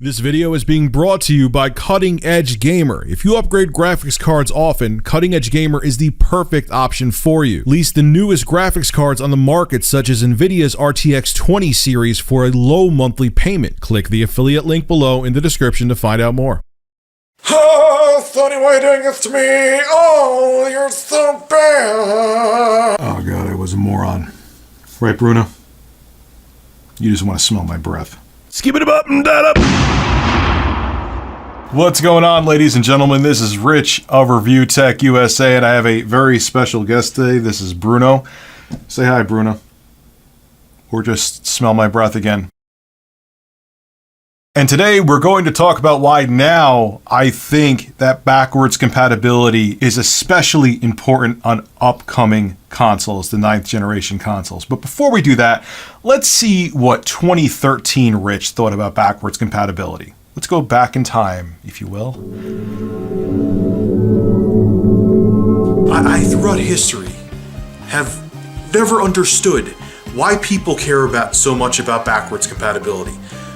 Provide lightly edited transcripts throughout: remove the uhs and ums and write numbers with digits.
This video is being brought to you by Cutting Edge Gamer. If you upgrade graphics cards often, Cutting Edge Gamer is the perfect option for you. Lease the newest graphics cards on the market, such as Nvidia's RTX 20 series, for a low monthly payment. Click the affiliate link below in the description to find out more. Oh, Sonny, why are you doing this to me? Oh, you're so bad. Oh god, I was a moron. Right, Bruno? You just want to smell my breath. Skip it up and that up. What's going on, ladies and gentlemen? This is Rich of Review Tech USA, and I have a very special guest today. This is Bruno. Say hi, Bruno. Or just smell my breath again. And today we're going to talk about why now I think that backwards compatibility is especially important on upcoming consoles, the 9th generation consoles. But before we do that, let's see what 2013 Rich thought about backwards compatibility. Let's go back in time, if you will. I throughout history have never understood why people care about so much about backwards compatibility.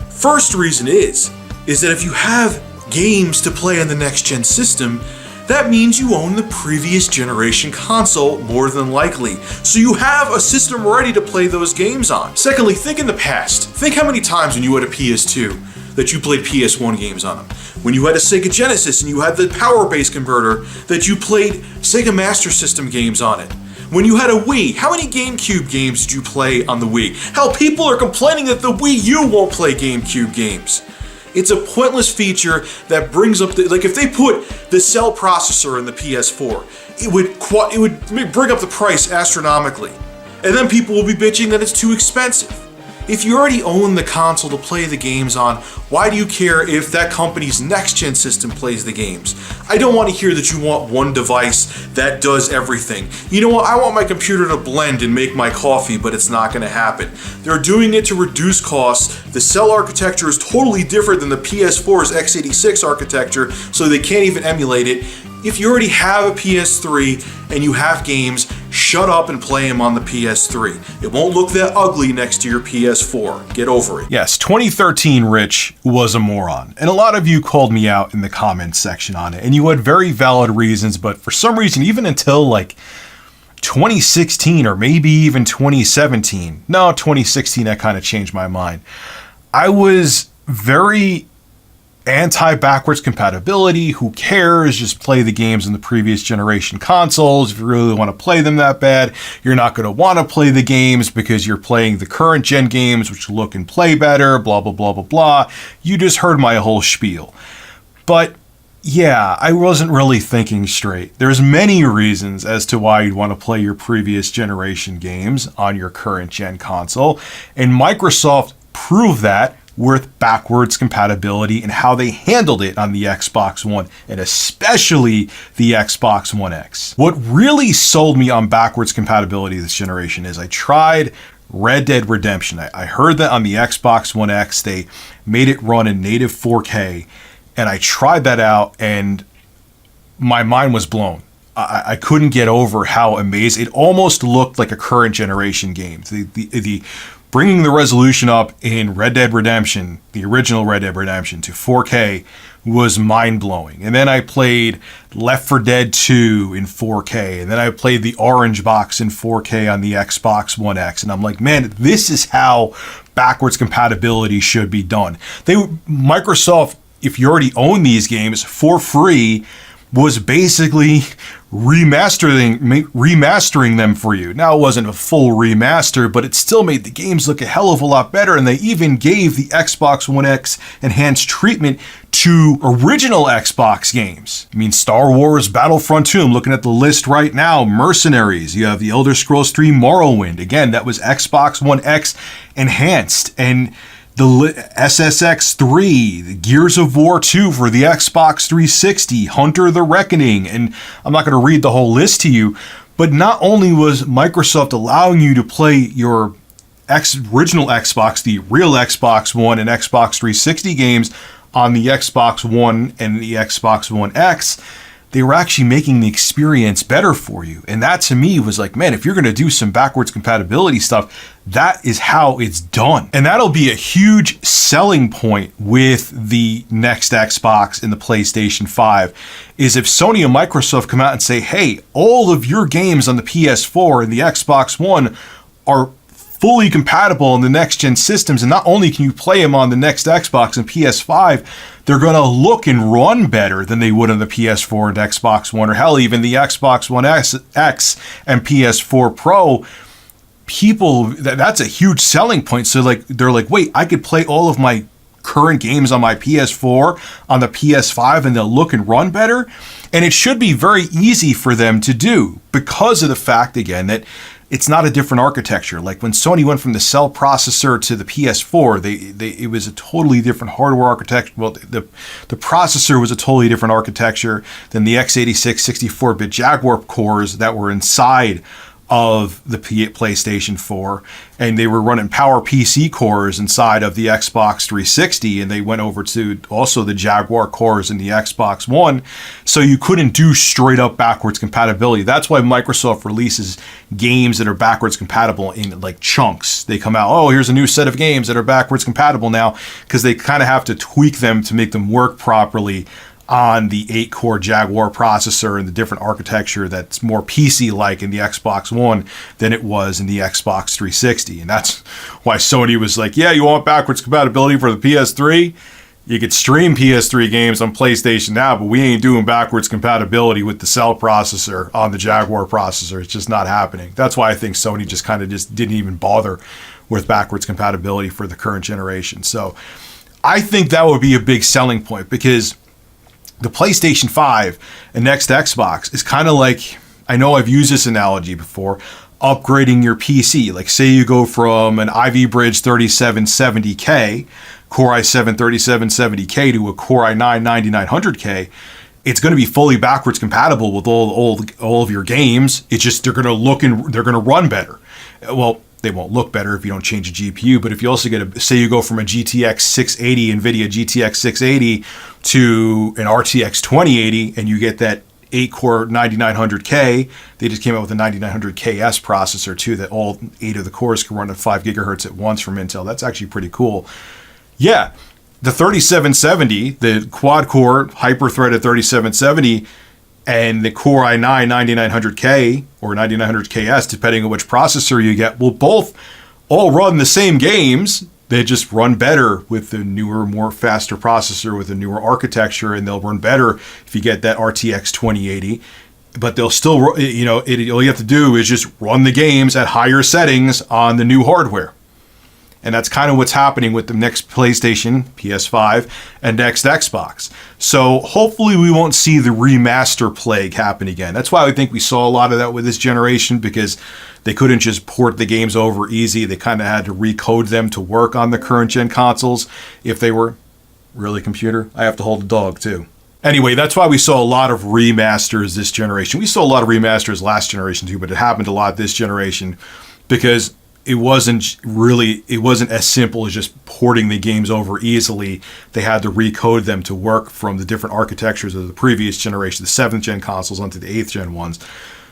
First reason is that if you have games to play on the next gen system, that means you own the previous generation console more than likely. So you have a system ready to play those games on. Secondly, think in the past. Think how many times when you had a PS2 that you played PS1 games on them. When you had a Sega Genesis and you had the power base converter that you played Sega Master System games on it. When you had a Wii, how many GameCube games did you play on the Wii? Hell, people are complaining that the Wii U won't play GameCube games. It's a pointless feature that brings up the, like if they put the cell processor in the PS4, it would bring up the price astronomically. And then people will be bitching that it's too expensive. If you already own the console to play the games on, why do you care if that company's next-gen system plays the games? I don't want to hear that you want one device that does everything. You know what? I want my computer to blend and make my coffee, but it's not going to happen. They're doing it to reduce costs. The cell architecture is totally different than the PS4's x86 architecture, so they can't even emulate it. If you already have a PS3 and you have games, shut up and play them on the PS3. It won't look that ugly next to your PS4. Get over it. Yes, 2013 Rich was a moron. And a lot of you called me out in the comments section on it. And you had very valid reasons, but for some reason, even until like 2016 or maybe even 2017. No, 2016, I kind of changed my mind. I was very anti-backwards compatibility. Who cares? Just play the games in the previous generation consoles. If you really want to play them that bad, you're not going to want to play the games because you're playing the current gen games, which look and play better, blah, blah, blah, blah, blah. You just heard my whole spiel. But yeah, I wasn't really thinking straight. There's many reasons as to why you'd want to play your previous generation games on your current gen console, and Microsoft proved that with backwards compatibility and how they handled it on the Xbox One, and especially the Xbox One X. What really sold me on backwards compatibility this generation is I tried Red Dead Redemption. I heard that on the Xbox One X they made it run in native 4K, and I tried that out and my mind was blown. I couldn't get over how amazing it almost looked like a current generation game. The bringing the resolution up in Red Dead Redemption, the original Red Dead Redemption, to 4K was mind-blowing. And then I played Left 4 Dead 2 in 4K, and then I played the Orange Box in 4K on the Xbox One X, and I'm like, man, this is how backwards compatibility should be done. Microsoft, if you already own these games for free, was basically remastering them for you. Now, it wasn't a full remaster, but it still made the games look a hell of a lot better, and they even gave the Xbox One X enhanced treatment to original Xbox games. I mean, Star Wars Battlefront 2, I'm looking at the list right now, Mercenaries, you have the Elder Scrolls 3 Morrowind, again, that was Xbox One X enhanced, and the SSX 3, the Gears of War 2 for the Xbox 360, Hunter the Reckoning, and I'm not going to read the whole list to you, but not only was Microsoft allowing you to play your original Xbox, the real Xbox One and Xbox 360 games on the Xbox One and the Xbox One X, they were actually making the experience better for you. And that to me was like, man, if you're going to do some backwards compatibility stuff, that is how it's done. And that'll be a huge selling point with the next Xbox and the PlayStation 5, is if Sony and Microsoft come out and say, hey, all of your games on the PS4 and the Xbox One are fully compatible on the next gen systems, and not only can you play them on the next Xbox and PS5, they're going to look and run better than they would on the PS4 and Xbox One, or hell, even the Xbox One X and PS4 Pro. People, that's a huge selling point. So like, they're like, wait, I could play all of my current games on my PS4 on the PS5 and they'll look and run better. And it should be very easy for them to do, because of the fact, again, that it's not a different architecture. Like when Sony went from the cell processor to the PS4, it was a totally different hardware architecture. Well, the processor was a totally different architecture than the x86 64-bit Jaguar cores that were inside of the PlayStation 4, and they were running PowerPC cores inside of the Xbox 360, and they went over to also the Jaguar cores in the Xbox One, so you couldn't do straight up backwards compatibility. That's why Microsoft releases games that are backwards compatible in like chunks. They come out, oh, here's a new set of games that are backwards compatible now, because they kind of have to tweak them to make them work properly on the 8-core Jaguar processor and the different architecture that's more PC-like in the Xbox One than it was in the Xbox 360. And that's why Sony was like, yeah, you want backwards compatibility for the PS3? You could stream PS3 games on PlayStation now, but we ain't doing backwards compatibility with the cell processor on the Jaguar processor. It's just not happening. That's why I think Sony just kind of just didn't even bother with backwards compatibility for the current generation. So I think that would be a big selling point, because the PlayStation 5 and next Xbox is kind of like, I know I've used this analogy before, upgrading your PC. Like say you go from an Ivy Bridge 3770K, Core i7 3770K to a Core i9 9900K, it's going to be fully backwards compatible with all of your games. It's just they're going to look and they're going to run better. Well, they won't look better if you don't change the GPU, but if you also get say you go from a GTX 680, NVIDIA GTX 680 to an RTX 2080, and you get that 8-core 9900K, they just came out with a 9900KS processor too, that all 8 of the cores can run at 5 gigahertz at once from Intel. That's actually pretty cool. Yeah, the 3770, the quad-core hyper-threaded 3770, and the Core i9 9900K or 9900KS, depending on which processor you get, will both all run the same games. They just run better with the newer, more faster processor with a newer architecture, and they'll run better if you get that RTX 2080. But they'll still, all you have to do is just run the games at higher settings on the new hardware. And that's kind of what's happening with the next PlayStation, PS5, and next Xbox. So hopefully we won't see the remaster plague happen again. That's why I think we saw a lot of that with this generation, because they couldn't just port the games over easy. They kind of had to recode them to work on the current gen consoles. If they were really computer, I have to hold a dog too. Anyway, that's why we saw a lot of remasters this generation. We saw a lot of remasters last generation too, but it happened a lot this generation because it wasn't as simple as just porting the games over easily. They had to recode them to work from the different architectures of the previous generation, the 7th gen consoles onto the 8th gen ones.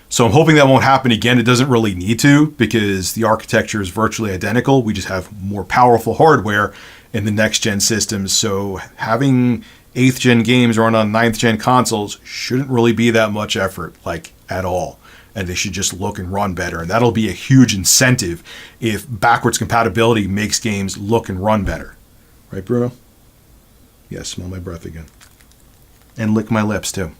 So I'm hoping that won't happen again. It doesn't really need to, because the architecture is virtually identical. We just have more powerful hardware in the next gen systems. So having 8th gen games run on 9th gen consoles shouldn't really be that much effort, like at all. And they should just look and run better. And that'll be a huge incentive if backwards compatibility makes games look and run better. Right, Bruno? Yeah, smell my breath again. And lick my lips, too.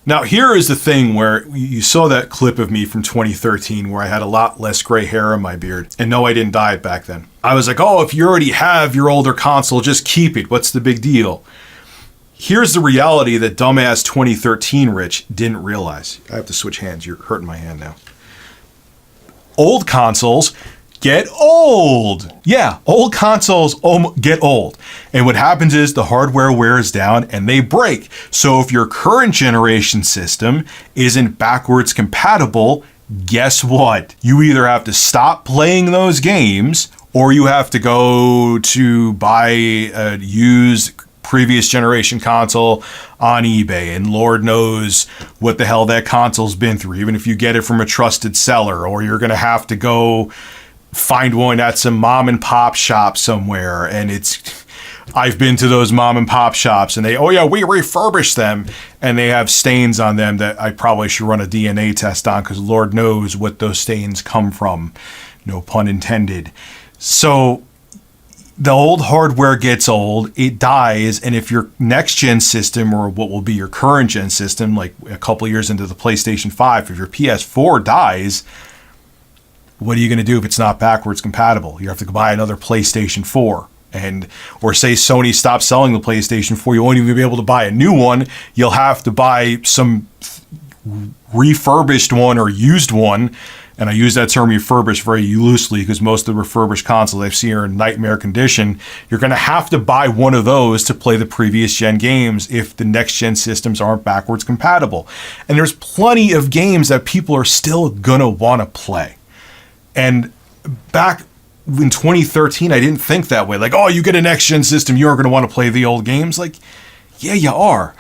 Now, here is the thing where you saw that clip of me from 2013 where I had a lot less gray hair in my beard. And no, I didn't dye it back then. I was like, oh, if you already have your older console, just keep it. What's the big deal? Here's the reality that dumbass 2013 Rich didn't realize. I have to switch hands. You're hurting my hand now. Old consoles get old. Yeah, old consoles get old. And what happens is the hardware wears down and they break. So if your current generation system isn't backwards compatible, guess what? You either have to stop playing those games, or you have to go to buy a used previous generation console on eBay, and Lord knows what the hell that console's been through, even if you get it from a trusted seller, or you're going to have to go find one at some mom and pop shop somewhere. And I've been to those mom and pop shops, and we refurbish them, and they have stains on them that I probably should run a DNA test on, because Lord knows what those stains come from. No pun intended. So the old hardware gets old, it dies, and if your next gen system, or what will be your current gen system, like a couple of years into the PlayStation 5, if your PS4 dies, what are you going to do if it's not backwards compatible? You have to go buy another PlayStation 4. Or say Sony stops selling the PlayStation 4, you won't even be able to buy a new one. You'll have to buy some refurbished one or used one. And I use that term refurbished very loosely, because most of the refurbished consoles I've seen are in nightmare condition. You're going to have to buy one of those to play the previous gen games if the next gen systems aren't backwards compatible. And there's plenty of games that people are still going to want to play. And back in 2013, I didn't think that way. Like, oh, you get a next gen system, you aren't going to want to play the old games. Like, yeah, you are.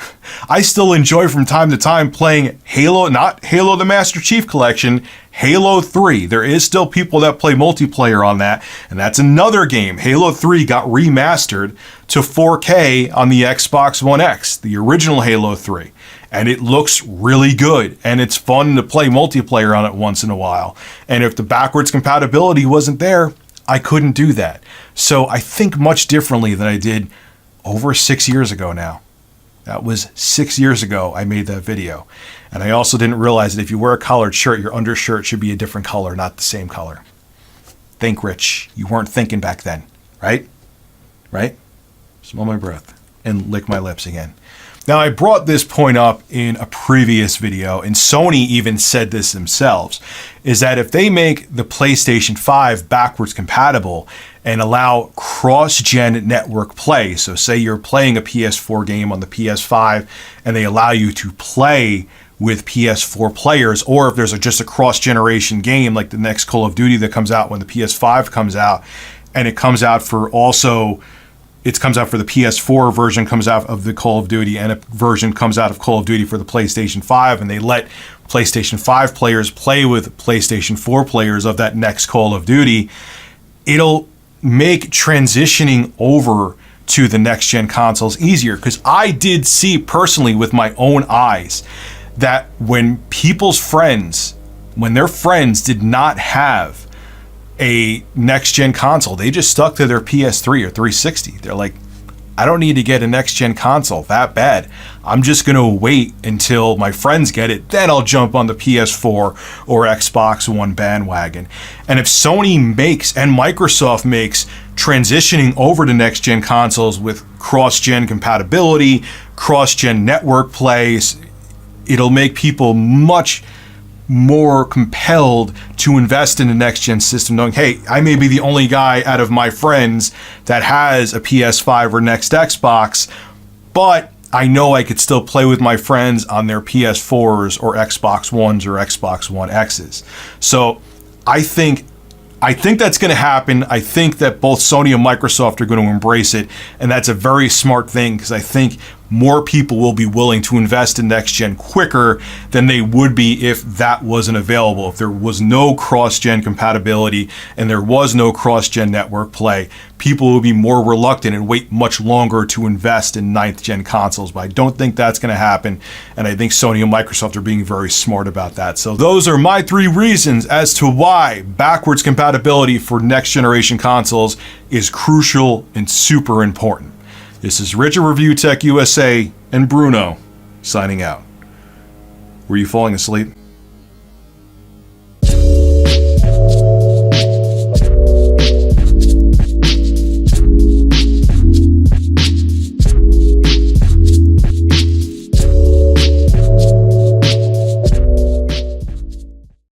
I still enjoy from time to time playing Halo, not Halo the Master Chief Collection, Halo 3. There is still people that play multiplayer on that, and that's another game. Halo 3 got remastered to 4K on the Xbox One X, the original Halo 3. And it looks really good, and it's fun to play multiplayer on it once in a while. And if the backwards compatibility wasn't there, I couldn't do that. So I think much differently than I did over 6 years ago now. That was 6 years ago I made that video. And I also didn't realize that if you wear a collared shirt, your undershirt should be a different color, not the same color. Think, Rich. You weren't thinking back then, right? Right? Smell my breath and lick my lips again. Now, I brought this point up in a previous video, and Sony even said this themselves, is that if they make the PlayStation 5 backwards compatible and allow cross-gen network play, so say you're playing a PS4 game on the PS5 and they allow you to play with PS4 players, or if there's just a cross-generation game like the next Call of Duty that comes out when the PS5 comes out, and it comes out for also... It comes out for the PS4 version, comes out of the Call of Duty, and a version comes out of Call of Duty for the PlayStation 5, and they let PlayStation 5 players play with PlayStation 4 players of that next Call of Duty. It'll make transitioning over to the next-gen consoles easier, because I did see personally with my own eyes that when people's friends, when their friends did not have a next-gen console, they just stuck to their PS3 or 360. They're like, I don't need to get a next-gen console that bad. I'm just going to wait until my friends get it. Then I'll jump on the PS4 or Xbox One bandwagon. And if Sony makes and Microsoft makes transitioning over to next-gen consoles with cross-gen compatibility, cross-gen network plays, it'll make people much more compelled to invest in the next gen system, knowing, hey, I may be the only guy out of my friends that has a PS5 or next Xbox, but I know I could still play with my friends on their PS4s or Xbox Ones or Xbox One X's. So I think that's going to happen. I think that both Sony and Microsoft are going to embrace it, and that's a very smart thing, because I think more people will be willing to invest in next gen quicker than they would be if that wasn't available. If there was no cross-gen compatibility and there was no cross-gen network play, people will be more reluctant and wait much longer to invest in ninth gen consoles. But I don't think that's going to happen, and I think Sony and Microsoft are being very smart about that. So those are my 3 reasons as to why backwards compatibility for next generation consoles is crucial and super important. This is Rich of Review Tech USA and Bruno signing out. Were you falling asleep?